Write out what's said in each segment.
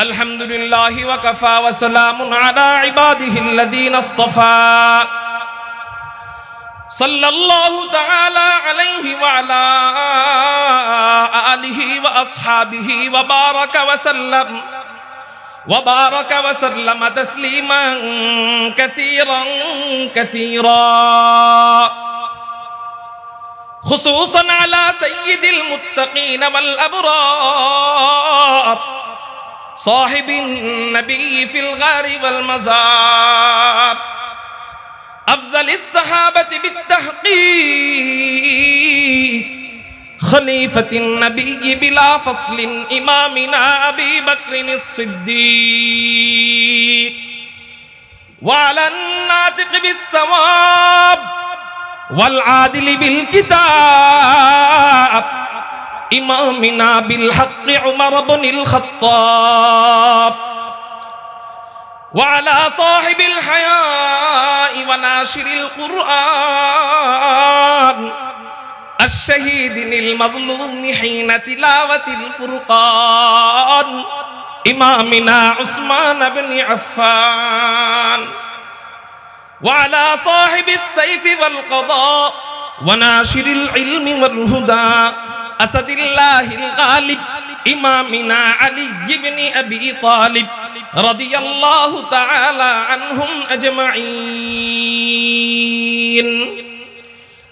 अल्हम्दुलिल्लाहि व कफ़ा व सलामुन अला इबादिहिल्लज़ीना इस्तफ़ा सल्लल्लाहु तआला अलैहि व अला आलिहि व अस्हाबिहि व बारक व सल्लम तस्लीमन कसीरन कसीरा खुसूसन अला सय्यिदिल मुत्तक़ीन वल अबरार साहिबिन नबी फिल गारि वल मज़ार अफ़ज़लिस सहाबति बित्तहक़ीक़ खलीफतिन नबी बिला फ़स्लिन इमामिना अबी बक्रिनिस सिद्दीक़ व अलन नातिक़ बिस्सवाब वल आदिल बिल किताब इमामिना बिल हक़्क़ उमर इब्नुल ख़त्ताब व अला साहिबिल हयाइ व नाशिरिल क़ुरआन अश्शहीदिल मज़लूम हिन तिलावतिल फ़ुरक़ान इमामिना उस्मान इब्न अफ़्फ़ान व अला साहिबिस सैफ़ वल क़दा व नाशिरिल इल्म वल हुदा असदिल्लाहिल गालिब इमामिना अली इब्न अबी तालिब रदियल्लाहु तआला अन्हुम अजमईन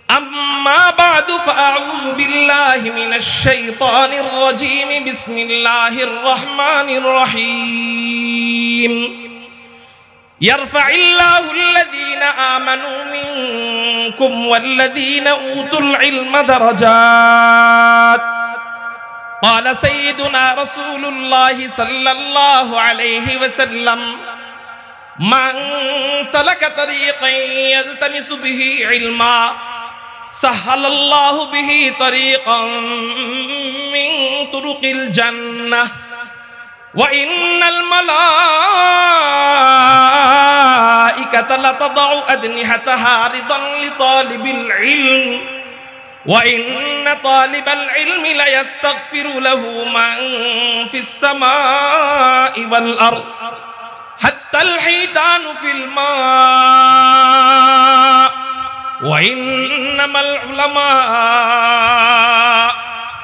अम्मा बादु फ़अऊज़ु बिल्लाहि मिनश शैतानिर रजीम बिस्मिल्लाहिर रहमानिर रहीम यरफ़इल्लाहुल्लज़ीना आमनू मिनकुम वल्लज़ीना ऊतुल इल्म दरजात क़ाल सय्यिदुना रसूलुल्लाहि सल्लल्लाहु अलैहि वसल्लम मन सलक तरीक़न यल्तमिसु बिही इल्मा सहलल्लाहु बिही तरीक़न मिन तुरुक़िल जन्नह व इन्नल मलाइकत लतदउ अजनिहतहा रिदन लितालिबिल इल्म व इन्न तालिबल इल्मि लयस्तग़फिरु लहु मन फिस समाइ वल अर्द हत्तल हितानु फिल मा व इन्नमल उलमा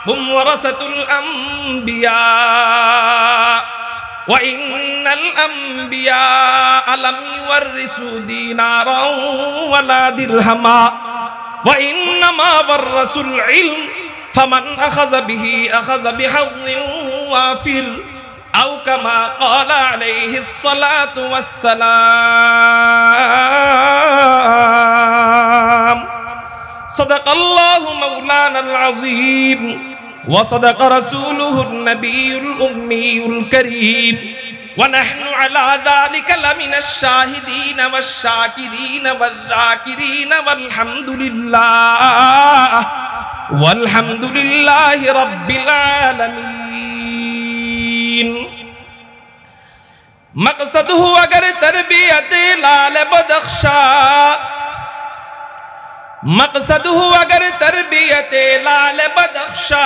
हुम वरसतुल अंबिया व इन्नल अंबिया लम युवर्रिसु दीनारन वला दिरहमा व इन्नमा वर्रसुल इल्म फमन अखज़ बिही अखज़ बिहज़्ज़िन वाफिर औ कमा क़ाल अलैहिस्सलातु वस्सलाम सदक़ल्लाहु मौलानल अज़ीम व सदक़ रसूलुहुन नबियुल उम्मियुल करीम व नहनु अला ज़ालिका लमिनश शाहिदीन वश्शाकिरीन वज़्ज़ाकिरीन वल्हम्दुलिल्लाहि रब्बिल आलमीन। मकसद हो अगर तरबियत लाल बदख्शा, मकसद हो अगर तरबियत लाल बदख्शा,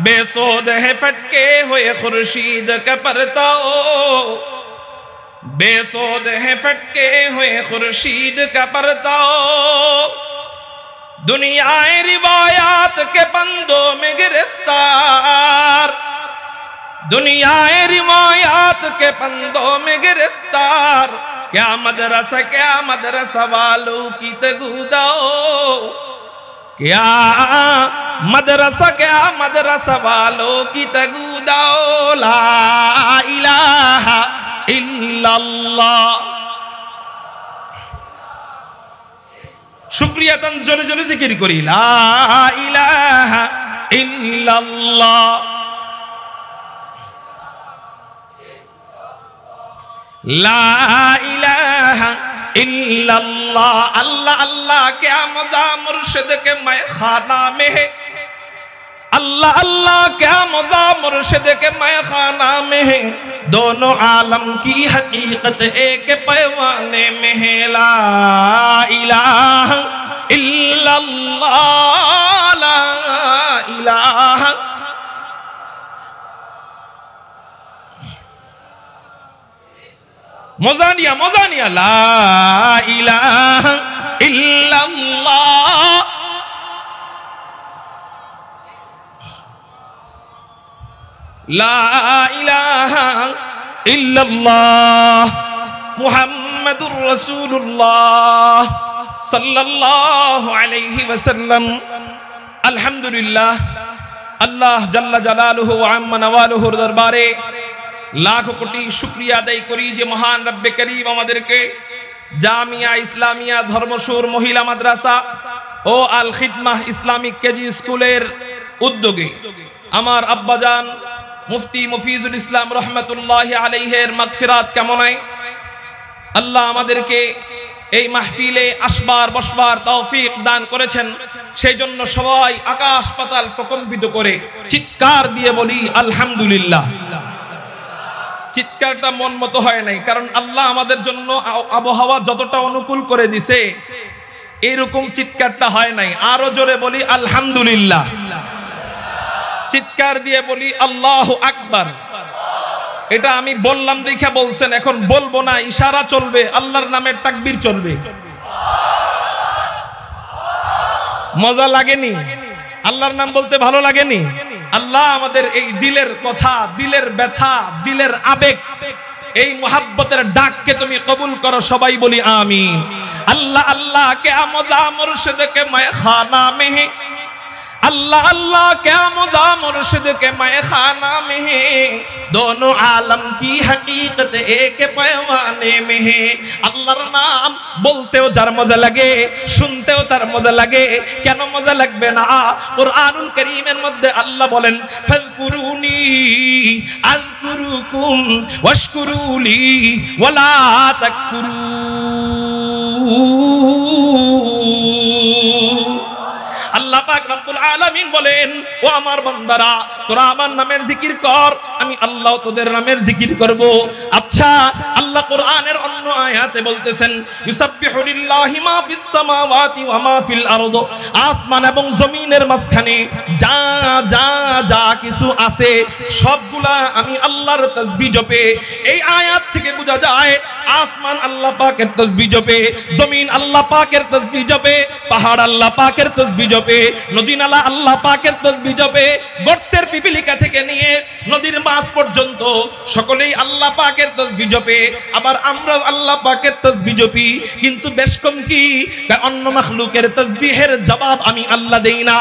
बेसोद है फटके हुए खुर्शीद का परताओ, बेसोद है फटके हुए खुर्शीद का परताओ। दुनियाए रिवायात के बंदों में गिरफ्तार, दुनियाए रिवायात के बंदों में गिरफ्तार। क्या मदरसा वालों की तगुदाओ, क्या मदरसा वालों की तगुदाओ। ला इलाहा इल्लल्लाह। शुक्रिया तन जोरे जोरे जिक्र करी। ला इलाहा इल्लल्लाह, ला इलाहा इल्लल्लाह। अल्लाह अल्लाह क्या मज़ा मुर्शिद के मैखाना में है, अल्लाह अल्लाह क्या मज़ा मुर्शिद के मैखाना में है। दोनों आलम की हकीकत एक पैमाने में है। ला इलाहा इल्लल्लाह, ला इलाहा মজা নিয়া লা ইলাহা ইল্লাল্লাহ লা ইলাহা ইল্লাল্লাহ মুহাম্মাদুর রাসূলুল্লাহ সাল্লাল্লাহু আলাইহি ওয়াসাল্লাম। আলহামদুলিল্লাহ, আল্লাহ জাল্লা জালালুহু ওয়া আম্মা নওয়ালুহুর দরবারে লাখ কোটি শুকরিয়া আদায় করি যে মহান রব্বে করিম আমাদেরকে জামিয়া ইসলামিয়া ধর্মসুর মহিলা মাদ্রাসা ও আল খিদমাহ ইসলামিক কেজি স্কুলের উদ্যোগে আমার আব্বাজান মুফতি মফিজুল ইসলাম রহমতুল্লাহি আলাইহির মাগফিরাত কামনায় আল্লাহ আমাদেরকে এই মাহফিলে আসবার বসবার তৌফিক দান করেছেন। সেই জন্য সবাই আকাশ পাতাল প্রকম্পিত করে চিৎকার দিয়ে বলি আলহামদুলিল্লাহ। চিৎকারটা মন মতো হয় নাই, কারণ আল্লাহ আমাদের জন্য আবহাওয়া যতটা অনুকূল করে দিছে এরকম চিৎকারটা হয় নাই। আরো জোরে বলি আলহামদুলিল্লাহ। চিৎকার দিয়ে বলি আল্লাহু আকবার। এটা আমি বললাম দেখা বলছেন, এখন বলবো না, ইশারা চলবে, আল্লাহর নামের তাকবীর চলবে। মজা লাগেনি? আল্লাহর নাম বলতে ভালো লাগেনি? আল্লাহ আমাদের এই দিলের কথা, দিলের ব্যথা, দিলের আবেগ, এই মুহাব্বতের ডাককে তুমি কবুল করো। সবাই বলি আমিন। আল্লাহ আল্লাহ क्या मजा मुर्शिद के मैखाना में है, अल्लाह अल्लाह क्या मजा मुर्शिद के मैखाना में है, दोनों आलम की हकीकत एक पैमाने में है। আল্লাহর নাম বলতেও যার মজা লাগে, শুনতেও তার মজা লাগে, কেন মজা লাগবে না? কুরআনুল কারীমের মধ্যে আল্লাহ বলেন ফাযকুরুনি আযকুরুকুম ওয়াশকুরুলি ওয়ালা তাকফুরুন। আল্লাহ পাক রব্বুল আলামিন বলেন, ও আমার বান্দারা, তোরা আমার নামের জিকির কর, আমি আল্লাহ তোদের নামের জিকির করব। আচ্ছা, আল্লাহ কোরআনের অন্য আয়াতে বলতেছেন ইউসাব্বিহু লিল্লাহি মা ফিস সামাওয়াতি ওয়া মা ফিল আরদ, আসমান এবং জমিনের মাঝখানে যা যা যা কিছু আছে সবগুলা আমি আল্লাহর তাসবিহ জপে। এই আয়াত থেকে বোঝা যায় আসমান আল্লাহ পাকের তাসবিহ জপে, জমিন আল্লাহ পাকের তাসবিহ জপে, পাহাড় আল্লাহ পাকের তাসবিহ জপে, নদী নালা আল্লাহ পাকের তাসবিহ জপে, গর্তের পিপিলিকা থেকে নিয়ে নদীর মাছ পর্যন্ত সকলেই আল্লাহ পাকের তাসবিহ জপে। আবার আমরাও আল্লাহ পাকের তাসবিহ জপি, কিন্তু বেশ কম কি অন্য মাখলুকের তাসবিহের জবাব আমি আল্লাহ দেই না।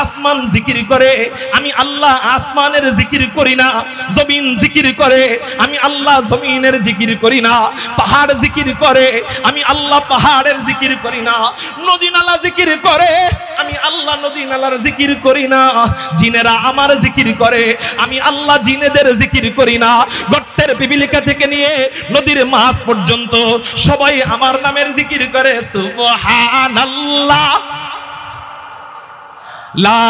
আসমান জিকির করে, আমি আল্লাহ আসমানের জিকির করি না। জমিন জিকির করে, আমি আল্লাহ জমিনের জিকির করি না। পাহাড় জিকির করে, আমি আল্লাহ পাহাড়ের জিকির করি না। নদী নালা জিকির করে, আমি আল্লাহ নদী নালার জিকির করি না। জিনেরা আমার জিকির করে, আমি আল্লাহ জিনেদের জিকির করি না। গর্তের পিপিলিকা থেকে নিয়ে নদীর মাছ পর্যন্ত সবাই আমার নামের জিকির করে। সুবহানাল্লাহ, লা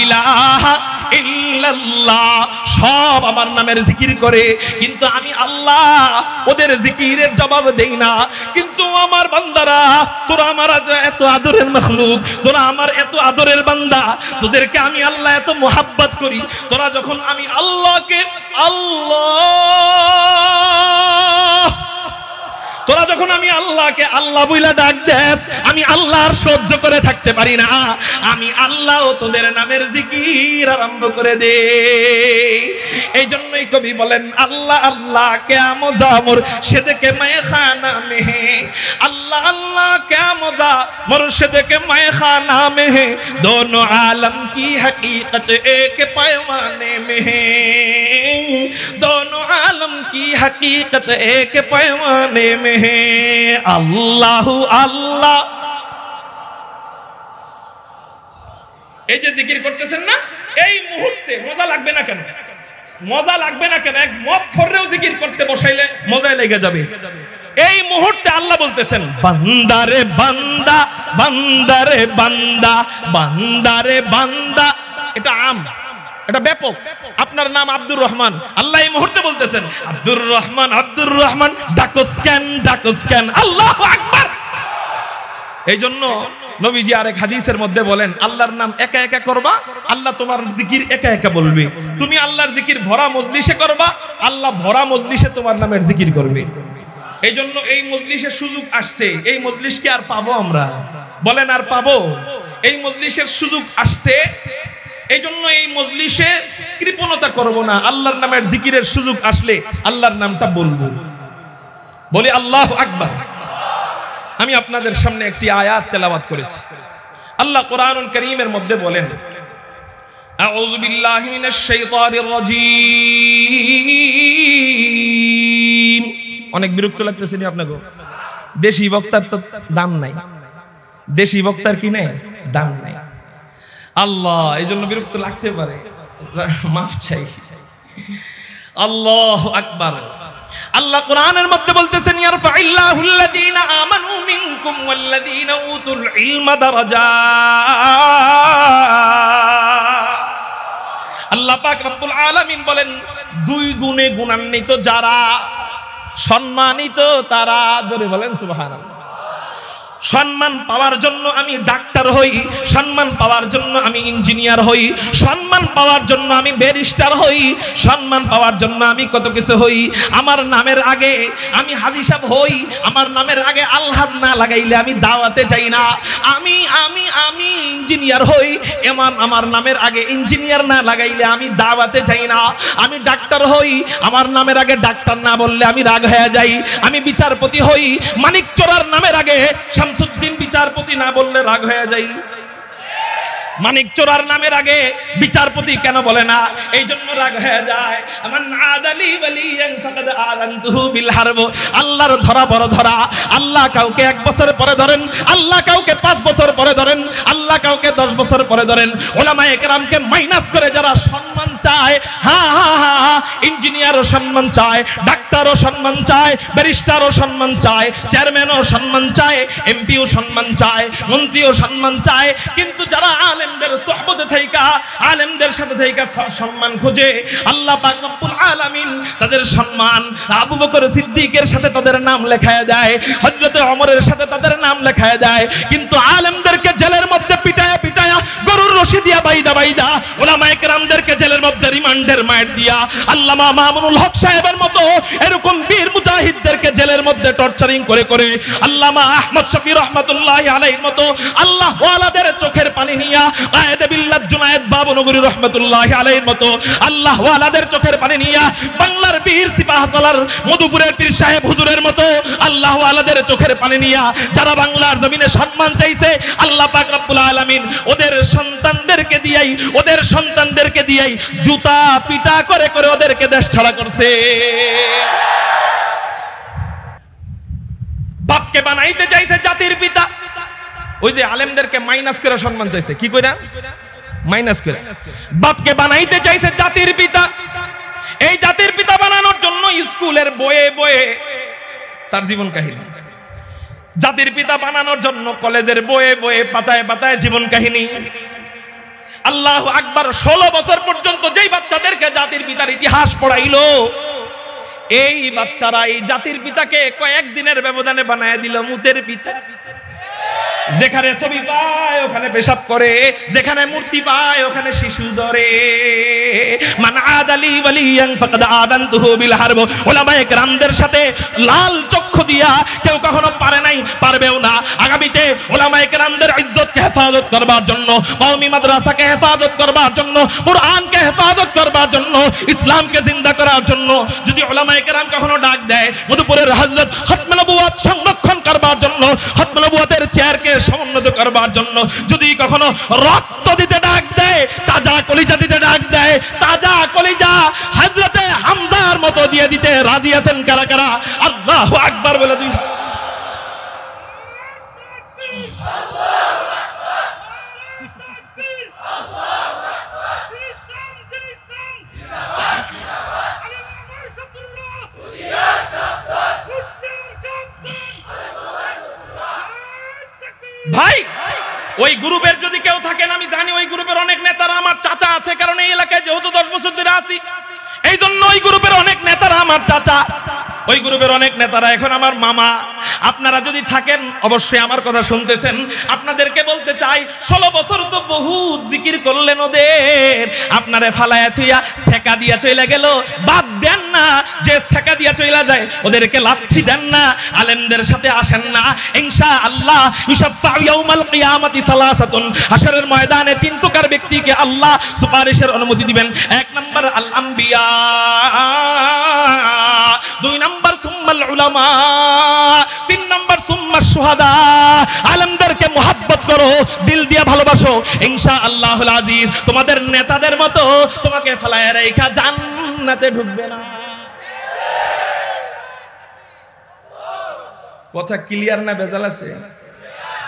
ইলাহা ইল্লাল্লাহ, সব আমার নামের জিকির করে, কিন্তু আমি আল্লাহ ওদের জিকিরের জবাব দেই না। কিন্তু আমার বান্দারা, তোরা আমার এত আদরের মাখলুক, তোরা আমার এত আদরের বান্দা, তোদেরকে আমি আল্লাহ এত মোহাব্বত করি। তোরা যখন আমি আল্লাহকে আল্লাহ, তোরা যখন আমি আল্লাহকে আল্লাহ বইলা ডাক দেস, আমি আল্লাহর সহ্য করে থাকতে পারি না। আমি আল্লাহ তোদের নামের জিকির আরম্ভ করে দে। এই জন্যই কবি বলেন আল্লাহ আল্লাহ क्या मजा मुर्शिद के मैखाना में है, अल्लाह अल्लाह क्या मजा मुर्शिद के मैखाना में है, दोनों आलम की हकीकत एक पैमाने में है, दोनों आलम की हकीकत एक पैमाने में है। अल्लाह अल्लाह, এই যে জিকির করতেছেন না, এই মুহূর্তে মজা লাগবে না কেন? মজা লাগবে না কেন? এক মদ খোররেও জিকির করতে বসাইলে মজা লেগে যাবে। এই মুহূর্তে আল্লাহ বলতেছেন বান্দারে বান্দা, বান্দারে বান্দা, বান্দারে বান্দা। এটা আম, এটা ব্যাপক। আপনার নাম আব্দুর রহমান, আল্লাহ এই মুহূর্তে বলতেছেন আব্দুর রহমান, আব্দুর রহমান, ডাকস কেন, ডাকস কেন। আল্লাহু আকবার। এই জন্য নবীজি আরেক হাদিসের মধ্যে বলেন আল্লাহর নাম একা একা করবা, আল্লাহ তোমার জিকির একা একা বলবে। তুমি আল্লাহর জিকির ভরা মজলিসে করবা, আল্লাহ ভরা মজলিসে তোমার নামের জিকির করবে। এই জন্য এই মজলিসের সুযোগ আসছে, এই মজলিস কি আর পাবো আমরা? বলেন আর পাবো? এই মজলিসের সুযোগ আসছে, এই জন্য এই মজলিসে কৃপণতা করব না। আল্লাহর নামের জিকিরের সুযোগ আসলে আল্লাহর নামটা বলবো। বলি আল্লাহু আকবার। আমি আপনাদের সামনে একটি আয়াত তেলাওয়াত করেছি। আল্লাহ কোরআনুল কারীমের মধ্যে বলেন, আউযু বিল্লাহি মিনাশ শাইতানির রাজীম। অনেক বিরক্ত লাগতেছে নি আপনাকে? দেশি বক্তার তো দাম নাই, দেশি বক্তার কি নেই দাম নাই। আল্লাহ এই জন্য বিরক্ত লাগতে পারে, মাফ চাই। আল্লাহু আকবার। আল্লাহ কোরআনের মধ্যে বলতেছেন, ইয়ারফাইল্লাহুল্লাযীনা আমানু মিনকুম ওয়াল্লাযীনা উতুল ইলমা দারাজাত। আল্লাহ পাক রব্বুল আলামিন বলেন, দুই গুণে গুণান্বিত যারা সম্মানিত তারা। জোরে বলেন সুবহানাল্লাহ। সম্মান পাওয়ার জন্য আমি ডাক্তার হই, সম্মান পাওয়ার জন্য আমি ইঞ্জিনিয়ার হই, সম্মান পাওয়ার জন্য আমি ব্যারিস্টার হই, সম্মান পাওয়ার জন্য আমি কত কিছু হই। আমার নামের আগে আমি হাজী সাহেব হই, আমার নামের আগে আলহাজ না লাগাইলে আমি দাওয়াতে যাই না। আমি আমি আমি ইঞ্জিনিয়ার হই, আমার নামের আগে ইঞ্জিনিয়ার না লাগাইলে আমি দাওয়াতে যাই না। আমি ডাক্তার হই, আমার নামের আগে ডাক্তার না বললে আমি রাগ হয়ে যাই। আমি বিচারপতি হই, মানিক চোরার নামের আগে শামসুদ্দিন বিচারপতি না বললে রাগ হয়ে যাই। মানিক চোরার নামের আগে বিচারপতি কেন বলে না, এই জন্য রাগ হয়ে যায়। আমার আদালি ওয়ালিয়ান ফাকাদ আযানতুহু বিল হারব। আল্লাহর ধরা বড় ধরা। আল্লাহ কাউকে 1 বছর পরে ধরেন, আল্লাহ কাউকে 5 বছর পরে ধরেন, আল্লাহ কাউকে 10 বছর পরে ধরেন। উলামায়ে কেরামকে মাইনাস করে যারা সম্মান চায়, হ্যাঁ হ্যাঁ হ্যাঁ, ইঞ্জিনিয়ারও সম্মান চায়, ডাক্তারও সম্মান চায়, ব্যারিস্টারও সম্মান চায়, চেয়ারম্যানও সম্মান চায়, এমপিও সম্মান চায়, মন্ত্রীও সম্মান চায়। কিন্তু যারা আলেমদের সোহবতে থাইকা, আলেমদের সাথে থাইকা সম্মান খোঁজে, আল্লাহ পাক রব্বুল আলামিন তাদের সম্মান আবু বকর সিদ্দিকের সাথে তাদের নাম লেখায় দেয়, হযরত ওমরের সাথে তাদের নাম লেখায় দেয়। কিন্তু আলেমদেরকে জেলের মধ্যে পিটায়া পিটায়া, গরুর রশি দিয়া বাইদা বাইদা, উলামায়ে কেরামদেরকে জেলের মধ্যে রিমান্ডের মাইর দিয়া, আল্লামা মামুনুল হক সাহেবের মতো এরকম বীর মুজাহিদদেরকে জেলের মধ্যে টর্চারিং করে করে, আল্লামা আহমদ শফি রহমাতুল্লাহি আলাইহির মতো আল্লাহ ওয়ালাদের চোখের পানি নিয়া, কায়েদে বিল্লাত জুনায়েদ বাবনগরী রহমাতুল্লাহি আলাইহির মতো আল্লাহ ওয়ালাদের চোখের পানি নিয়া, বাংলার বীর সিপাহসালার মধুপুরের পীর সাহেব হুজুরের মতো আল্লাহ ওয়ালাদের চোখের পানি নিয়া যারা বাংলার জমিনে সম্মান চাইছে, আল্লাহ পাক রব্বুল আলামিন ওদের সন্তানদেরকে দিয়াই জুতা পিটা করে করে ওদেরকে দেশ ছাড়া করছে। বাপকে বানাইতে চাইছে জাতির পিতা, ওই যে আলেমদেরকে মাইনাস করে সম্মান চাইছে, কি কইরা মাইনাস করে। বাপকে বানাইতে চাইছে জাতির পিতা। এই জাতির পিতা বানানোর জন্য স্কুলের বইয়ে বইয়ে তার জীবন কাহিনী, জাতির পিতা বানানোর জন্য কলেজের বইয়ে বইয়ে পাতায় পাতায় জীবন কাহিনী। আল্লাহু আকবার। 16 বছর পর্যন্ত যেই বাচ্চাদেরকে জাতির পিতার ইতিহাস পড়াইলো, এই বাচ্চারা এই জাতির পিতাকে কয়েকদিনের ব্যবধানে বানায় দিল মুতের পিতা। যেখানে ছবি পায় ওখানে পেশাব করে, যেখানে মূর্তি পায় ওখানে শিশু ধরে। মান আদালি ওয়ালিয়ান ফাকাদ আযানতুহু বিল হারব। উলামায়ে কেরামদের সাথে লাল চক্ষু দিয়া কেউ কখনো পারে নাই, পারবেও না। আগামীতে উলামায়ে কেরামদের ইজ্জতকে হেফাজত করবার জন্য, কওমি মাদ্রাসাকে হেফাজত করবার জন্য, কুরআনকে হেফাজত করবার জন্য, ইসলামকে জিন্দা করার জন্য যদি উলামায়ে কেরাম কখনো ডাক দেয় মধুপুরের হযরত খতমে নবুয়ত সংরক্ষণ করবার জন্য, খতমে নবুয়তের চেয়ারকে সমুন্নত করবার জন্য যদি কখনো রক্ত দিতে ডাক দেয়, তাজা কলিজা দিতে ডাক দেয়, তাজা কলিজা হযরতে হামজার মতো দিয়ে দিতে রাজি আছেন কারা কারা? আল্লাহু আকবার বলে দুই। ভাই ওই গ্রুপের যদি কেউ থাকেন, আমি জানি ওই গ্রুপের অনেক নেতারা আমার চাচা আছে, কারণ এই এলাকায় যেহেতু 10 বছর ধরে আছি, এই জন্য ওই গ্রুপের অনেক নেতারা আমার চাচা। ওই গ্রুপের অনেক নেতারা এখন আমার মামা। আপনারা যদি থাকেন অবশ্যই আমার কথা শুনতেছেন, আপনাদেরকে বলতে চাই 16 বছর তো বহুত জিকির করলেন ওদের, আপনারে ফালায়া থুইয়া সেকা দিয়া চইলা গেল, বাদ দেন না যে সেকা দিয়া চইলা যায় ওদেরকে লাথি দেন না, আলেমদের সাথে আসেন না। ইনশাআল্লাহ ইউশাফাউ ইয়াউমাল কিয়ামাতি সালাসাতুন, হাশরের ময়দানে 3 প্রকার ব্যক্তিকে আল্লাহ সুপারিশের অনুমতি দিবেন। 1 নাম্বার আল আম্বিয়া, 2 নাম্বার সুম্মাল উলামা, 3 নাম্বার সুম্মাশ শুহাদা। আলেমদেরকে মুহাব্বত করো, দিল দিয়ে ভালোবাসো, ইনশাআল্লাহুল আজিজ তোমাদের নেতাদের মতো তোমাকে ফালায়া রাইখা জান্নাতে ঢুকবে না। কথা ক্লিয়ার না ভেজাল আছে?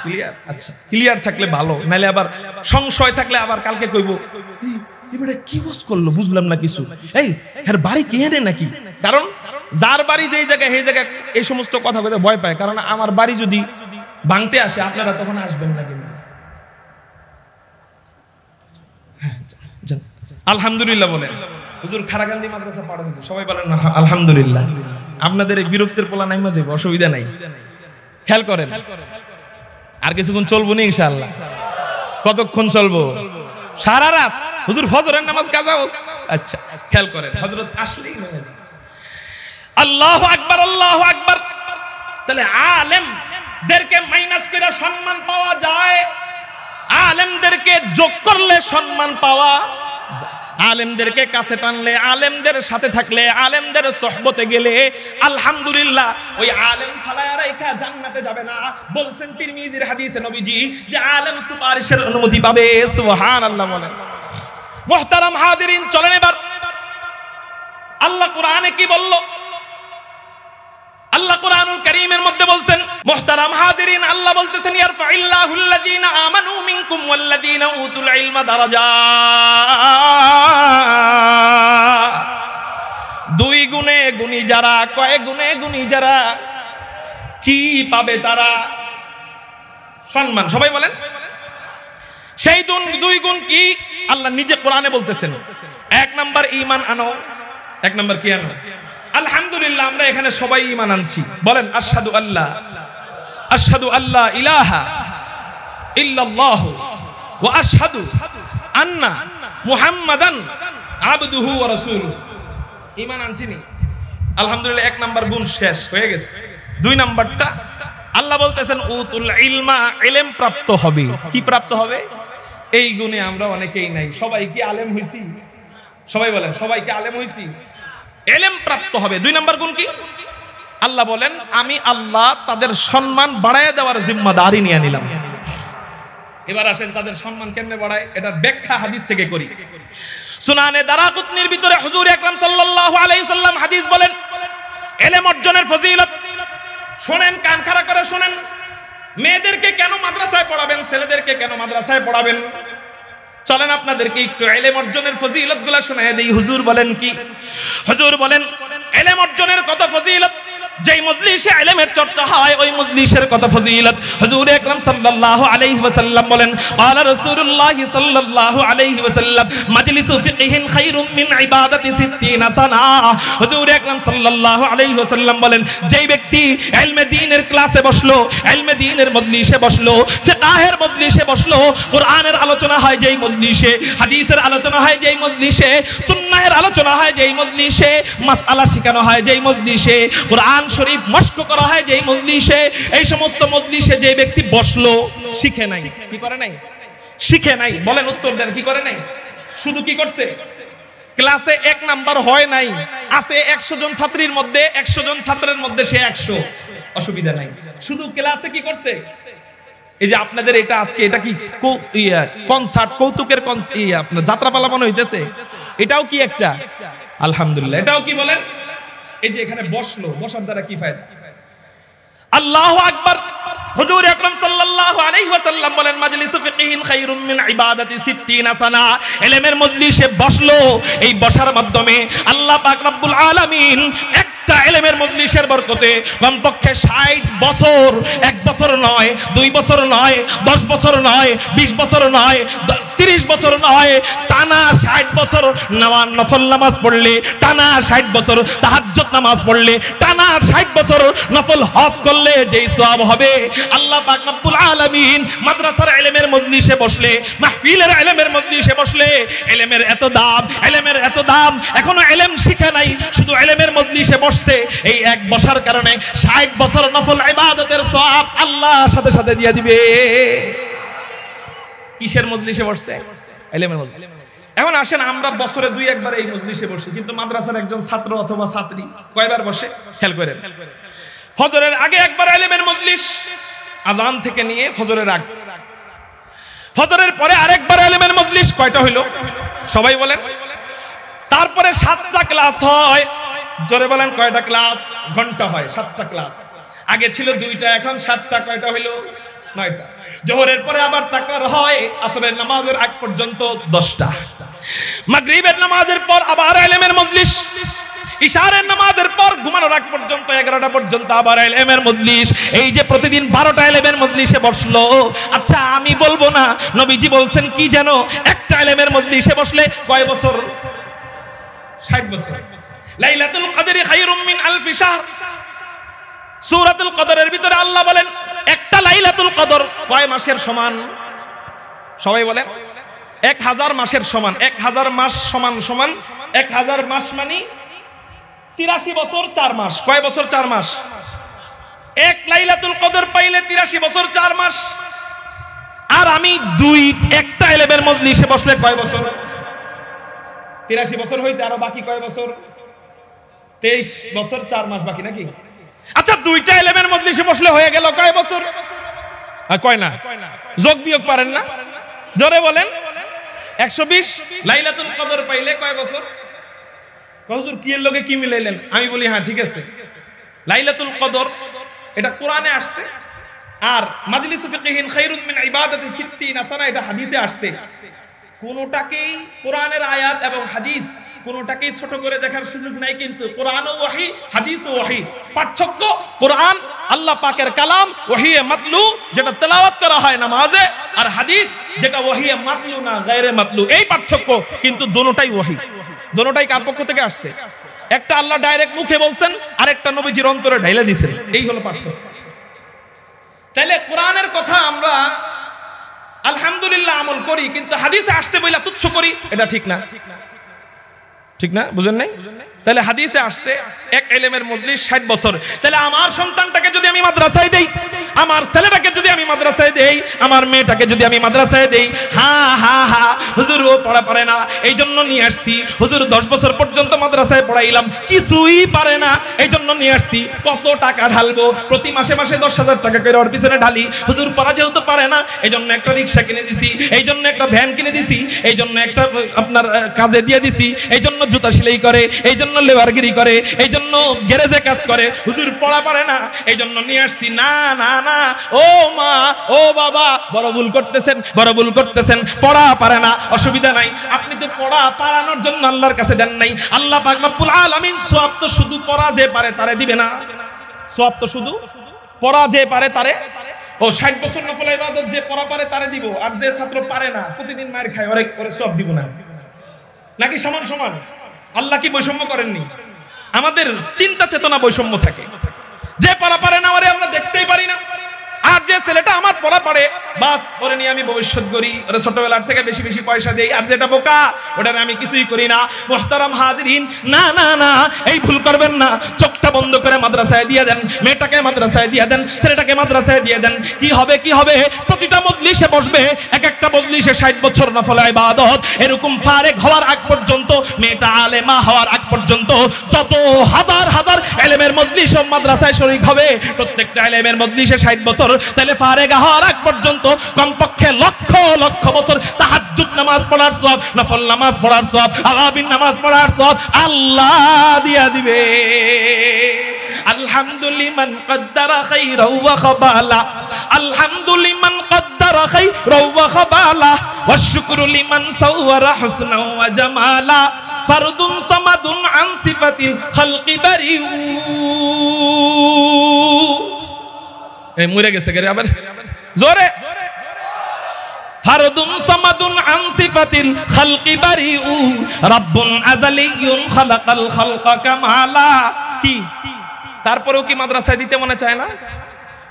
ক্লিয়ার? আচ্ছা, ক্লিয়ার থাকলে ভালো, নাইলে আবার সংশয় থাকলে আবার কালকে কইব এবারে কি বস করলো বুঝলাম না কিছু, এই এর বাড়ি কে রে নাকি। কারণ যার বাড়ি যেই জায়গায় সেই জায়গায় এই সমস্ত কথা বলতে ভয় পায়। কারণ আমার বাড়ি যদি ভাঙতে আসে আপনারা তখন আসবেন না। কিন্তু আলহামদুলিল্লাহ বলেন। হুজুর খারাকান্দি মাদ্রাসা পার হয়েছে, সবাই বলেন আলহামদুলিল্লাহ। আপনাদের এই বিরক্তের পোলা নাই মাঝে অসুবিধা নাই, খেয়াল করেন। আর কিছুক্ষণ চলবো না ইনশাআল্লাহ। কতক্ষণ চলবো? সারা রাত। হুজুর ফজরের নামাজ কাজা হোক। আচ্ছা খেয়াল করেন, হযরত আসলেই নেমে যায়। আল্লাহু আকবার, আল্লাহু আকবার। তাহলে আলেমদেরকে মাইনাস করে সম্মান পাওয়া যায়, আলেমদেরকে যোগ করলে সম্মান পাওয়া যায়। আলেমদেরকে কাছে টানলে, আলেমদের সাথে থাকলে, আলেমদের সোহবতে গেলে আলহামদুলিল্লাহ ওই আলেম ফালায়া রাইখা জান্নাতে যাবে না। বলছেন তিরমিজির হাদিসে নবীজি যে আলেম সুপারিশের অনুমতি পাবে। সুবহানাল্লাহ বলেন। মুহতারাম হাজিরিন, চলেন এবার আল্লাহ কোরআনে কি বলল। আল্লাহ কোরআনুল কারীমের মধ্যে বলছেন, মুহতারাম হাজিরিন, আল্লাহ বলতেছেন ইয়ারফাইল্লাহুল লাযীনা আমানু মিনকুম ওয়াল লাযীনা উতুল ইলমা দারাজাত। 2 গুণে গুণী যারা, কয় গুণে গুণী যারা, কি পাবে তারা? সম্মান। সবাই বলেন সেই 2 গুণ কি? আল্লাহ নিজে কোরআনে বলতেছেন। 1 নাম্বার ঈমান আনো। 1 নাম্বার কি আনো? আলহামদুলিল্লাহ আমরা এখানে সবাই ঈমান আনছি। বলেন আশহাদু আল্লাহ ইলাহা ইল্লাল্লাহু ওয়া আশহাদু আন্না মুহাম্মাদান আবদুহু ওয়া রাসূলুহু। ঈমান আনছি নি? আলহামদুলিল্লাহ 1 নাম্বার গুণ শেষ হয়ে গেছে। 2 নাম্বারটা আল্লাহ বলতেছেন উতুল ইলমা, ইলম প্রাপ্ত হবে। কি প্রাপ্ত হবে? এই গুণে আমরা অনেকেই নাই। সবাই কি আলেম হইছি? সবাই বলেন সবাই কি আলেম হইছি? ইলম প্রাপ্ত হবে। 2 নাম্বার গুণ কি? আল্লাহ বলেন আমি আল্লাহ তাদের সম্মান বাড়ায় দেওয়ার জিম্মাদারি নিয়ে নিলাম। এবার আসেন তাদের সম্মান কেমনে বাড়ায়, এটার ব্যাখ্যা হাদিস থেকে করি। সুনানে দারাকুতনির ভিতরে হুজুর আকরাম সাল্লাল্লাহু আলাইহি সাল্লাম হাদিস বলেন, ইলম অর্জনের ফজিলত শুনেন, কান খাড়া করে শুনেন। মেয়েদেরকে কেন মাদ্রাসায় পড়াবেন, ছেলেদেরকে কেন মাদ্রাসায় পড়াবেন? চলেন আপনাদেরকে একটু ইলম অর্জনের ফজিলতগুলো শোনায় দেই। হুজুর বলেন কি? হুজুর বলেন ইলম অর্জনের কত ফজিলত। যেই মজলিসে ইলমের চর্চা হয় ওই মজলিসের কত ফজিলত। হুজুর আকরাম সাল্লাল্লাহু আলাইহি ওয়াসাল্লাম বলেন, ক্বালা রাসূলুল্লাহ সাল্লাল্লাহু আলাইহি ওয়াসাল্লাম মাজলিসু ফিকহিন খায়রুম মিন ইবাদাতি 60 সানা। হুজুর আকরাম সাল্লাল্লাহু আলাইহি ওয়াসাল্লাম বলেন, যেই ব্যক্তি ইলমে দ্বীনের ক্লাসে বসলো, ইলমে দ্বীনের মজলিসে বসলো, ফিকহের মজলিসে বসলো, কোরআনের আলোচনা হয় যেই মজলিসে, হাদিসের আলোচনা হয় যেই মজলিসে, সুন্নাহের আলোচনা হয় যেই মজলিসে, মাসআলা শেখানো হয় যেই মজলিসে, কোরআন শরীফ মস্ক করা হয় যেই মজলিসে, এই সমস্ত মজলিসে যে ব্যক্তি বসলো শিখে নাই। কি করে নাই? শিখে নাই। বলেন উত্তর দেন, কি করে নাই? শুধু কি করছে? ক্লাসে 1 নাম্বার হয় নাই। আছে 100 জন ছাত্রীর মধ্যে, 100 জন ছাত্রের মধ্যে সে 100, অসুবিধা নাই। শুধু ক্লাসে কি করছে? এই যে আপনাদের এটা আজকে এটা কি কনসার্ট, কৌতুকের আপনার যাত্রাপালা মনে হইতেছে, এটাও কি একটা? আলহামদুলিল্লাহ, এটাও কি বলেন? এই যে এখানে বসলো, বসার দ্বারা কি ফায়দা? আল্লাহু আকবার। হুজুর আকরাম সাল্লাল্লাহু আলাইহি ওয়াসাল্লাম বলেন, মাজলিসু ফিকহিন খায়রুম মিন ইবাদাতি 60 সানা। ইলমের মজলিসে বসলো, এই বসার মাধ্যমে আল্লাহ পাক রব্বুল আলামিন একটা ইলমের মজলিসের বরকতে কমপক্ষে 60 বছর, 1 বছর নয়, 2 বছর নয়, 10 বছর নয়, 20 বছর নয়, 30 বছর নয়, টানা 60 বছর নফল নামাজ পড়লে, টানা 60 বছর তাহাজ্জুদ নামাজ পড়লে, টানা আর 60 বছর নফল হজ করলে যেই সওয়াব হবে, আল্লাহ পাক রব্বুল আলামিন মাদ্রাসার ইলমের মজলিসে বসলে, মাহফিলের ইলমের মজলিসে বসলে, ইলমের এত দাম, ইলমের এত দাম, এখনো ইলম শিখে নাই, শুধু ইলমের মজলিসে বসছে, এই এক বসার কারণে 60 বছর নফল ইবাদতের সওয়াব আল্লাহ সাথে সাথে দিয়ে দিবে। কিসের মজলিসে বসছে? ইলমের মজলিসে। এখন আসেন, আমরা বছরে 2 একবার এই মজলিসে বসি, কিন্তু মাদ্রাসার একজন ছাত্র অথবা ছাত্রী কয়বার বসে? খেয়াল করেন। ফজরের আগে একবার ইলমের মজলিস, আজান থেকে নিয়ে ফজরের আগে। ফজরের পরে আরেকবার ইলমের মজলিস। কয়টা হইল? সবাই বলেন। তারপরে 7টা ক্লাস হয়। জোরে বলেন, কয়টা ক্লাস? ঘন্টা হয় 7টা ক্লাস। আগে ছিল 2টা, এখন 7টা। কয়টা হইল? 9টা। জোহরের পরে আবার তাকরার হয়, আসরের নামাজের আগ পর্যন্ত 10টা। মাগরিবের নামাজের পর আবার ইলমের মজলিস, ইশারের নামাজের পর ঘুমানোর আগ পর্যন্ত 11টা পর্যন্ত আবার ইলমের মজলিস। এই যে প্রতিদিন 12টা ইলমের মজলিসে বসলো। আচ্ছা আমি বলবো না, নবীজি বলছেন কি যেন, একটা ইলমের মজলিসে বসলে কয় বছর? 60 বছর। লাইলাতুল কদরি খায়রুম মিন আলফি শাহর। সূরাতুল কদরের ভিতরে আল্লাহ বলেন একটা লাইলাতুল কদর কয় মাসের সমান? সবাই বলেন। 1000 মাসের সমান। 1000 মাস সমান সমান 1000 মাস মানে 83 বছর 4 মাস। কয় বছর? 4 মাস। এক লাইলাতুল কদর পাইলে 83 বছর 4 মাস। আর আমি একটা ইলমের মজলিসে বসলে কয় বছর? 83 বছর হইতে আরো বাকি কয় বছর? 23 বছর 4 মাস বাকি নাকি? আচ্ছা 2টা ইলমের মজলিসে বসলে হয়ে গেল কয় বছর? কয় না? যোগ বিয়োগ পারেন না? জোরে বলেন। 120। লাইলাতুল কদর পাইলে কয় বছর? হুজুর কি এর লগে কি মিলাইলেন? আমি বলি হ্যাঁ ঠিক আছে। লাইলাতুল কদর এটা কোরআনে আসছে, আর মাজলিসু ফিকহিন খায়রুম মিন ইবাদাতি 60 সানা এটা হাদিসে আসছে। কোনটাকেই কোরআনের আয়াত এবং হাদিস কোনটাকেই ছোট করে দেখার সুযোগ নাই, কিন্তু কোরআনও ওহী, হাদিসও ওহী। পার্থক্য, কোরআন আল্লাহ পাকের কালাম, ওহীয়ে মাতলু যেটা তেলাওয়াত করা হয় নামাজে, আর হাদিস যেটা ওহীয়ে মাতলু না গায়রে মাতলু, এই পার্থক্য। কিন্তু দুটোটাই ওহী। দুটোটাই কার পক্ষ থেকে আসছে? একটা আল্লাহ ডাইরেক্ট মুখে বলছেন, আর একটা নবীজির অন্তরে ঢাইলা দিয়েছেন। এই হলো পার্থক্য। তাইলে কোরআনের কথা আমরা আলহামদুলিল্লাহ আমল করি, কিন্তু হাদিসে আসছে বইলা তুচ্ছ করি, এটা ঠিক না। ঠিক না? বুঝেন নাই? তাহলে হাদিসে আসছে এক ইলমের মজলিস 60 বছর। তাহলে আমার সন্তানটাকে যদি আমি মাদ্রাসায় দেই, আমার ছেলেটাকে যদি আমি মাদ্রাসায় দেই, আমার মেয়েটাকে যদি আমি মাদ্রাসায় দেই, হুজুর ও পড়া পারে না, এই জন্য নিয়ে আসছি। হুজুর 10 বছর পর্যন্ত মাদ্রাসায় পড়াইলাম, কিছুই পারে না, এই জন্য নিয়ে আসছি। কত টাকা ঢালবো? প্রতি মাসে মাসে 10,000 টাকা করে ওর পিছনে ঢালি। হুজুর পড়া যেহেতু পারে না, এই জন্য একটা রিক্সা কিনে দিছি, এই জন্য একটা ভ্যান কিনে দিছি, এই জন্য একটা আপনার কাজে দিয়ে দিছি, এই জন্য জুতা সেলাই করে, এই জন্য লেবারগিরি করে, এই জন্য গ্যারেজে কাজ করে। হুজুর পড়া পারে না, এই জন্য নিয়ে আসছি। না না না, ও মা, ও বাবা, বড় ভুল করতেছেন, বড় ভুল করতেছেন। পড়া পারে না, অসুবিধা নাই, আপনি তো পড়া পারানোর জন্য আল্লাহর কাছে দেন নাই। আল্লাহ পাক রব্বুল আলামিন সওয়াব তো শুধু পড়া যে পারে তারে দিবে না। সওয়াব তো শুধু পড়া যে পারে তারে, ও 60 বছর নফল ইবাদত যে পড়া পারে তারে দিব, আর যে ছাত্র পারে না, প্রতিদিন মায়ের খায়, ওরে সওয়াব দিব না। নাকি সমান সমান? আল্লাহ কি বৈষম্য করেননি? আমাদের চিন্তা চেতনা বৈষম্য থাকে। যে পড়া পারে না ওরে আমরা দেখতেই পারি না, আর যে ছেলেটা আমার পড়া পারে বাস ওরে নিয়ে আমি ভবিষ্যৎ করি, ওরে ছোটবেলার থেকে বেশি বেশি পয়সা দেই, আর যেটা বোকা ওটারে আমি কিছুই করি না। মুহতারাম হাজিরিন, না না না, এই ভুল করবেন না। চোখটা বন্ধ করে মাদ্রাসায় দিয়ে দেন, মেয়েটাকে মাদ্রাসায় দিয়ে দেন, ছেলেটাকে মাদ্রাসায় দিয়ে দেন। কি হবে? কি হবে? প্রতিটা মজলিসে বসবে, এক একটা মজলিসে 60 বছর নফল ইবাদত, এরকম ফারেক হওয়ার আগ পর্যন্ত, মেয়েটা আলেমা হওয়ার আগ পর্যন্ত যত হাজার হাজার ইলমের মজলিস ও মাদ্রাসায় শরীক হবে, প্রত্যেকটা ইলমের মজলিসে 60 বছর, তাহলে ফারেক হওয়ার আগ পর্যন্ত কমপক্ষে লক্ষ লক্ষ বছর তাহাজ্জুদ নামাজ পড়ার সওয়াব, নফল নামাজ পড়ার সওয়াব, আওয়াবিন নামাজ পড়ার সওয়াব আল্লাহ দিয়া দিবে। আলহামদুলিমান কদ্দারা খাইরাও ওয়া খাবালা, আলহামদুলিমান কদ্দারা খাইরাও ওয়া খাবালা, ওয়াশ শুকরু লিমান সাওয়ারা হুসনাও ওয়া জামালা, ফারদুন সামাদুন আন সিফাতিল খালকি বারিউ। এই মরে গেছে গরে আবার জোরে। ফারদুন সামাদুন আন সিফাতিল খালকি বারিউ, রাব্বুন আযালিয়ুন খালাকাল খালকা কামালা। কি তারপরেও কি মাদ্রাসায় দিতে মনে চায় না?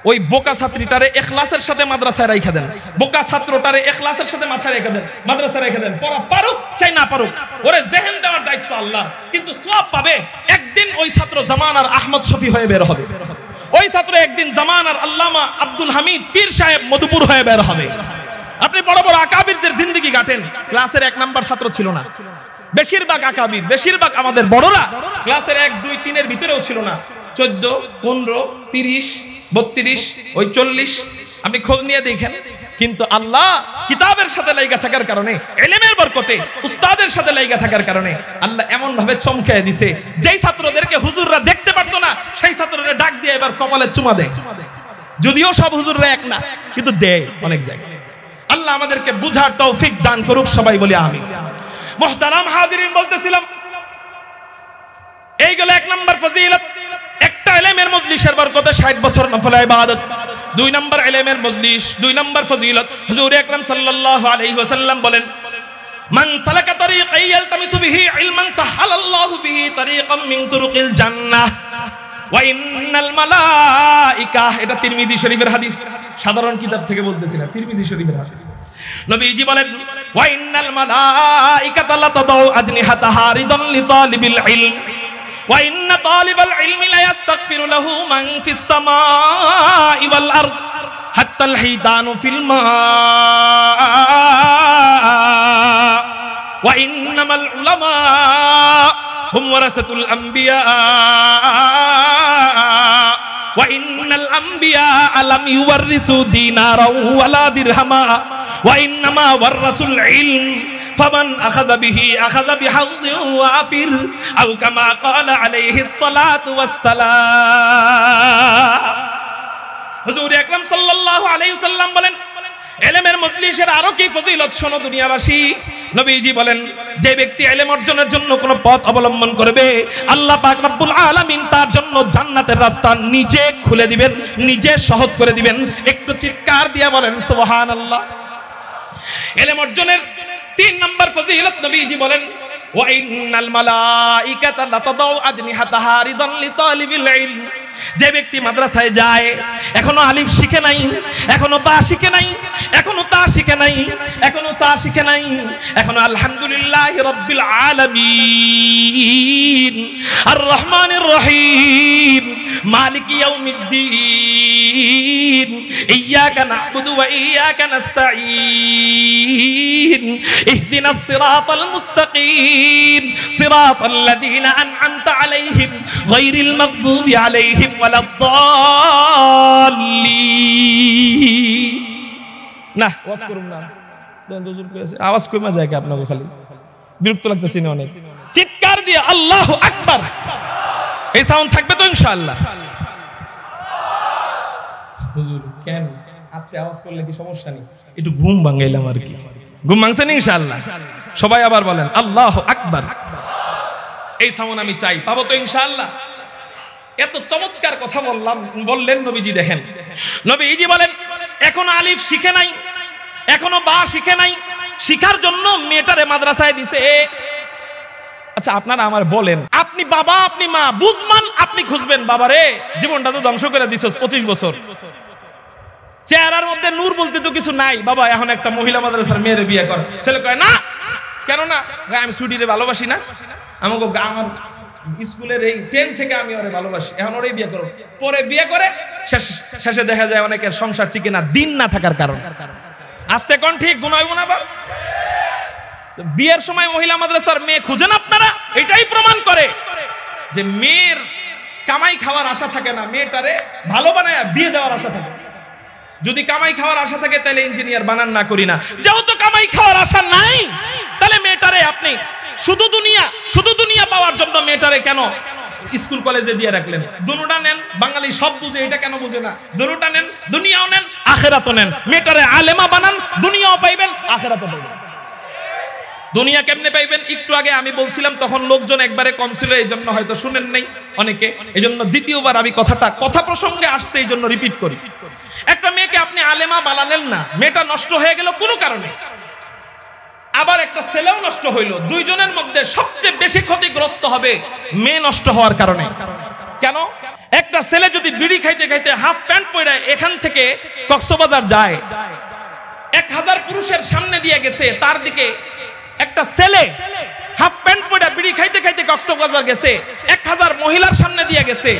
ওই বোকা ছাত্রীটারে ইখলাসের সাথে মাদ্রাসায় রাখা দেন, বোকা ছাত্রটারে ইখলাসের সাথে মাথায় রেখে দেন, মাদ্রাসায় রেখে দেন, পড়া পারুক চাই না পারুক, ওরে জেহেন দেওয়ার দায়িত্ব আল্লাহ। কিন্তু সওয়াব পাবে একদিন ওই ছাত্র জামানার আহমদ শফি হয়ে বের হবে, ওই ছাত্র একদিন জামানার আল্লামা আব্দুল হামিদ পীর সাহেব মধুপুর হয়ে বের হবে। আপনি বড় বড় আকাবিরদের জিন্দেগি কাটেন, ক্লাসের 1 নাম্বার ছাত্র ছিল না। বেশিরভাগ আকাবির, বেশিরভাগ আমাদের বড়রা ক্লাসের 1, 2, 3 এর ভিতরেও ছিল না। 14, 15, 30, 32, ওই 40 আপনি খোঁজ নিয়ে দেখেন। কিন্তু আল্লাহ কিতাবের সাথে লাইগা থাকার কারণে, ইলমের বরকতে, উস্তাদের সাথে লাইগা থাকার কারণে আল্লাহ এমন ভাবে চমকায় দিছে, যেই ছাত্রদেরকে হুজুররা দেখতে পারতো না সেই ছাত্রদের ডাক দিয়ে এবার কপালে চুমা দেয়। যদিও সব হুজুররা এক না, কিন্তু দেয় অনেক জায়গায়। আল্লাহ আমাদেরকে বুঝার তৌফিক দান করুক, সবাই বলি আমিন। মুহতারাম হাজিরিন, বলতেছিলাম এইগুলো 1 নাম্বার ফজিলত। একটা ইলমের মজলিসের বরকতে 60 বছর নফল ইবাদত। 2 নাম্বার ইলমের মজলিস, 2 নাম্বার ফজিলত। হুজুর আকরাম সাল্লাল্লাহু আলাইহি ওয়াসাল্লাম বলেন, মান সালাকা তরিকান ইয়ালতামিসু বিহি ইলমান সাহালাল্লাহু বিহি তরিকাম মিন তুরুকিল জান্নাহ ওয়া ইন্নাল মালাইকা। এটা তিরমিজি শরীফের হাদিস, সাধারণ কিতাব থেকে বলতেছি না, তিরমিজি শরীফের হাদিস। নবীজি বলেন, ওয়া ইন্নাল মালাইকাতা লা তাদাউ আজনিহাতাহা রিদান লিতালিবিল ইলম ওয়া ইন্না তালিবাল ইলমি লা ইস্তাগফিরু লাহু মান ফিস সামাই ওয়াল আরদ হাত্তাল হিদানু ফিল মা ওয়া ইন্নামাল উলামা হুম ওয়ারাসাতুল আমবিয়া ওয়া ইন্নাল আমবিয়া লাম ইউওয়ারিসু দিনারাও ওয়ালা দিরহামা ওয়া ইন্নামা ওয়ারাসুল ইলম ফামান আখাযা বিহি আখাযা বিহাযযিন ওয়াফির আও কামা ক্বালা আলাইহিস সালাতু ওয়াস সালাম। হুজুর আকরাম সাল্লাল্লাহু আলাইহি ওয়াসাল্লাম বলেন, ইলমের মজলিসের আরো কি ফজিলত শোনো দুনিয়াবাসী। নবীজি বলেন, যে ব্যক্তি ইলম অর্জনের জন্য কোন পথ অবলম্বন করবে, আল্লাহ পাক রব্বুল আলামিন তার জন্য জান্নাতের রাস্তা নিজে খুলে দিবেন, নিজে সহজ করে দিবেন। একটু চিৎকার দিয়ে বলেন সুবহানাল্লাহ। ইলম অর্জনের 3 নাম্বার ফজিলত নবীজি বলেন, ওয়া ইন্নাল মালাইকাতা লা তাদাউ আজনিহাতাহা রিদান লিতালিবিল ইলম। যে ব্যক্তি মাদ্রাসায় যায়, এখনো আলিফ শিখে নাই, এখনো বা শিখে নাই, এখনো তা শিখে নাই, এখনো সা শিখে নাই, এখনো আলহামদুলিল্লাহি রাব্বিল আলামিন আর রহমানির রহিম মালিকি ইয়াউমিদ্দিন ইয়্যাকা না'বুদু ওয়া ইয়্যাকা নাস্তাঈন ইহদিনাস সিরাতাল মুস্তাকিম সিরাতাল লাযীনা আন'আমতা আলাইহিম গায়রিল মাগদুবি আলাইহিম ওয়ালাদ-দাল্লিন। না ওয়াজ করুন না, হুজুর কইছে আওয়াজ কইমা যায় কি আপনাকে, খালি বিরক্ত লাগতেছে না অনেক। চিৎকার দিয়ে আল্লাহু আকবার, এই সাউন্ড থাকবে তো ইনশাআল্লাহ। হুজুর কেন আজকে আওয়াজ করলে কি সমস্যা নেই? একটু ঘুম ভাঙাইলাম আর কি। ঘুম ভাঙছে না ইনশাআল্লাহ? সবাই আবার বলেন আল্লাহু আকবার। এই সাউন্ড আমি চাই, পাবো তো ইনশাআল্লাহ? এত চমৎকার কথা বললেন নবীজি। দেখেন নবীজি বলেন, এখনো আলিফ শিখে নাই, এখনো বা শিখে নাই, শিখার জন্য মেয়েটারে মাদ্রাসায় দিছে। আচ্ছা আপনারা আমার বলেন, আপনি বাবা, আপনি মা, বুঝমান আপনি খুঁজবেন, বাবারে জীবনটা তো ধ্বংস করে দিছস 25 বছর, চেহারার মধ্যে নূর বলতে তো কিছু নাই, বাবা এখন একটা মহিলা মাদ্রাসার মেয়েরে বিয়ে কর। ছেলে কয় না, কেন না? আমি সুইটিরে ভালোবাসি না, আমাকে আমার স্কুলের এই 10 থেকে আমি ওরে ভালোবাসি, এখন ওরে বিয়ে করো। পরে বিয়ে করে শেষে দেখা যায় অনেকের সংসার টিকে না, দিন না থাকার কারণে। আস্তে কোন ঠিক গুনাইব না বা? বিয়ের সময় মহিলা মাদ্রাসার মেয়ে খুঁজেন আপনারা, এটাই প্রমাণ করে যে মেয়ের কামাই খাওয়ার আশা থাকে না, মেয়েটারে ভালো বানায় বিয়ে দেওয়ার আশা থাকে। যদি কামাই খাওয়ার আশা থাকে তাহলে ইঞ্জিনিয়ার বানান না করি না। যেহেতু কামাই খাওয়ার আশা নাই, তাহলে মেয়েটারে আপনি শুধু দুনিয়া পাওয়ার জন্য মেয়েটারে কেন স্কুল কলেজে দিয়ে রাখলেন? দুনুটা নেন, বাঙালি সব বুঝে, এটা কেন বুঝে না? দুনুটা নেন, দুনিয়াও নেন, আখিরাতও নেন। মেয়েটারে আলেমা বানান, দুনিয়াও পাইবেন, আখিরাতও পাইবেন। দুনিয়া কেমনে পাইবেন? একটু আগে আমি বলছিলাম, তখন লোকজন একবারে কম ছিল, এই জন্য হয়তো শুনেন নাই অনেকে, এই জন্য দ্বিতীয়বার আমি কথা প্রসঙ্গে আসছে, এই জন্য রিপিট করি। একটা মেয়েকে আপনি আলেমা বানালেন না, মেয়েটা নষ্ট হয়ে গেল কোনো কারণে, আবার একটা ছেলেও নষ্ট হইল, দুইজনের মধ্যে সবচেয়ে বেশি ক্ষতিগ্রস্ত হবে মেয়ে নষ্ট হওয়ার কারণে। কেন? এক একটা ছেলে যদি বিড়ি খাইতে খাইতে হাফ প্যান্ট পরে এখান থেকে কক্সবাজার যায়, 1000 পুরুষের সামনে দিয়ে গেছে, তার দিকে একটা ছেলে হাফ প্যান্ট পরে বিড়ি খাইতে খাইতে কক্সবাজার গেছে, 1000 মহিলার সামনে দিয়ে গেছে।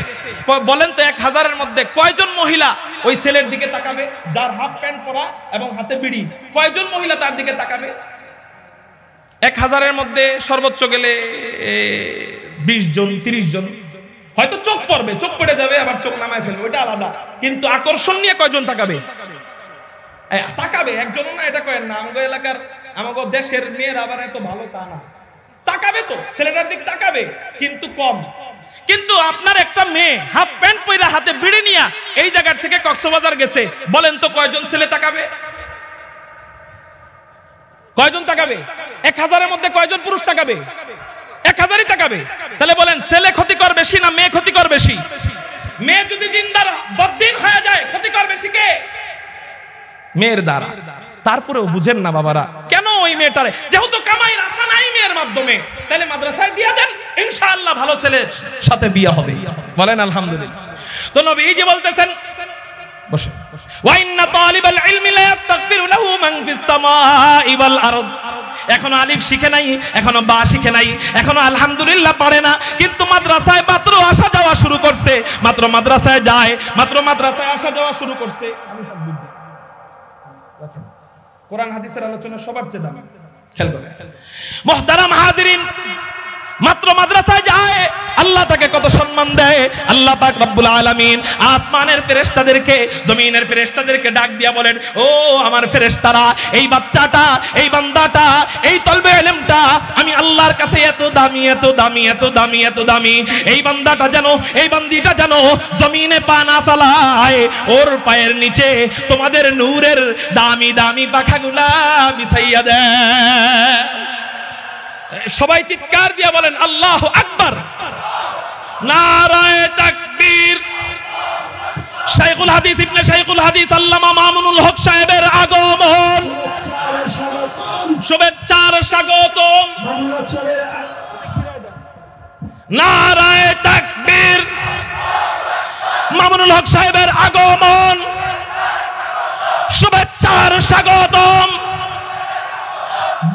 বলেন তো 1000-এর মধ্যে কয়জন মহিলা ওই ছেলের দিকে তাকাবে যার হাফ প্যান্ট পরা এবং হাতে বিড়ি? কয়জন মহিলা তার দিকে তাকাবে? 1000-এর মধ্যে সর্বোচ্চ গেলে 20 জন 30 জন। হয়তো চোখ পড়বে, চোখ পড়ে যাবে, আবার চোখ নামায় ফেলবে, ওইটা আলাদা। কিন্তু আকর্ষণ নিয়ে কয়জন তাকাবে? তাকাবে, একজনও না। এটা কয়েন না, আমাদের এলাকার আমাদের দেশের মেয়েরা আবার এত ভালো তা না, তাকাবে তো, ছেলেটার দিক তাকাবে কিন্তু কম। কিন্তু আপনার একটা মেয়ে হাফ প্যান্ট পরে হাতে বিড়ি নিয়ে এই জায়গার থেকে কক্সবাজার গেছে, বলেন তো কয়জন ছেলে তাকাবে? কয়জন তাকাবে? 1000-এর মধ্যে কয়জন পুরুষ তাকাবে? 1000-ই তাকাবে। তাহলে বলেন ছেলে ক্ষতিকর বেশি না মেয়ে ক্ষতিকর বেশি? মেয়ে যদি দিনদার বদ্দিন হয়ে যায়, ক্ষতিকর বেশি কে? মেয়ের দ্বারা। তারপরেও বুঝেন না বাবারা, কেন ওই মেয়েটারে, যেহেতু কামাইয়ের আশা নাই মেয়ের মাধ্যমে, তাহলে মাদ্রাসায় দিয়ে দেন, ইনশাআল্লাহ ভালো ছেলের সাথে বিয়ে হবে। বলেন আলহামদুলিল্লাহ। তো নবী এই যে বলতেছেন, বসে, ওয়া ইন্না তালিবাল ইলমি লা ইস্তাগফিরু লাহু মান ফিস সামাই ওয়াল আরদ। এখনো আলিফ শিখে নাই, এখনো বা শিখে নাই, এখনো আলহামদুলিল্লাহ পারে না, কিন্তু মাদ্রাসায় মাত্র আসা যাওয়া শুরু করছে, মাত্র মাদ্রাসায় যায়, মাত্র মাদ্রাসায় আসা যাওয়া শুরু করছে। কোরআন হাদিসের আলোচনা সবার চেয়ে দামি, খেয়াল করেন মুহতারাম হাজিরিন। মাত্র মাদ্রাসায় যায়, আল্লাহ তাকে কত সম্মান দেয়। আল্লাহ পাক রব্বুল আলামিন আসমানের ফেরেশতাদেরকে, জমিনের ফেরেশতাদেরকে ডাক দিয়া বলেন, ও আমার ফেরেশতারা, এই বাচ্চাটা, এই বান্দাটা, এই তলবে ইলমটা আমি আল্লাহর কাছে এত দামি, এত দামি, এত দামি, এত দামি। এই বান্দাটা জানো, এই বান্দিটা জানো জমিনে পা না ফেলায়, ওর পায়ের নিচে তোমাদের নূরের দামি দামি পাখাগুলা বিছাইয়া দেয়। সবাই চিৎকার দিয়ে বলেন আল্লাহু আকবার, নারায়ে তাকবীর। শাইখুল হাদিস ইবনে শাইখুল হাদিস আল্লামা মামুনুল হক সাহেবের আগমন, শুভেচ্ছার স্বাগতম। নারায়ে তাকবীর। মামুনুল হক সাহেবের আগমন, শুভেচ্ছার স্বাগতম।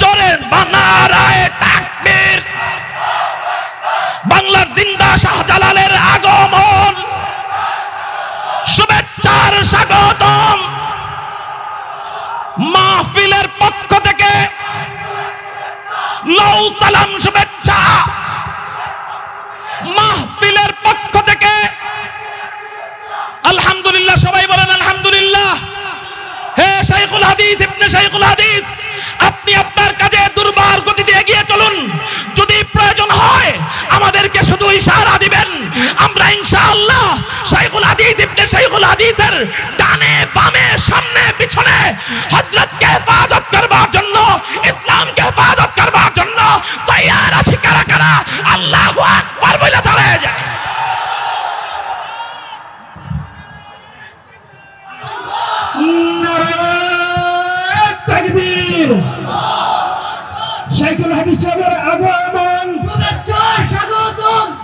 জোরে নারায়ে তাকবীর। বাংলার জিন্দা শাহজালালের আগমন, শুভেচ্ছার স্বাগতম। মাহফিলের পক্ষ থেকে লৌ সালাম শুভেচ্ছা, মাহফিলের পক্ষ থেকে আলহামদুলিল্লাহ। সবাই বলেন আলহামদুলিল্লাহ। হে শাইখুল হাদিস ইবনে শাইখুল হাদিস, আপনি আপনার কাজে দুর্বার গতিতে এগিয়ে চলুন। যদি প্রয়োজন হয় আমাদেরকে শুধু ইশারা দিবেন, আমরা ইনশাআল্লাহ শাইখুল হাদিস ইবনে শাইখুল হাদিসের ডানে বামে সামনে পিছনে হযরতকে হেফাজত করবার জন্য, ইসলামকে হেফাজত করবার জন্য তৈয়ার আছি। কারা কারা আল্লাহু আকবার বলে দাঁড়ায় যায়? তাকবীর। শাইখুল হাদিস সাহেবের আগমন, শুভেচ্ছার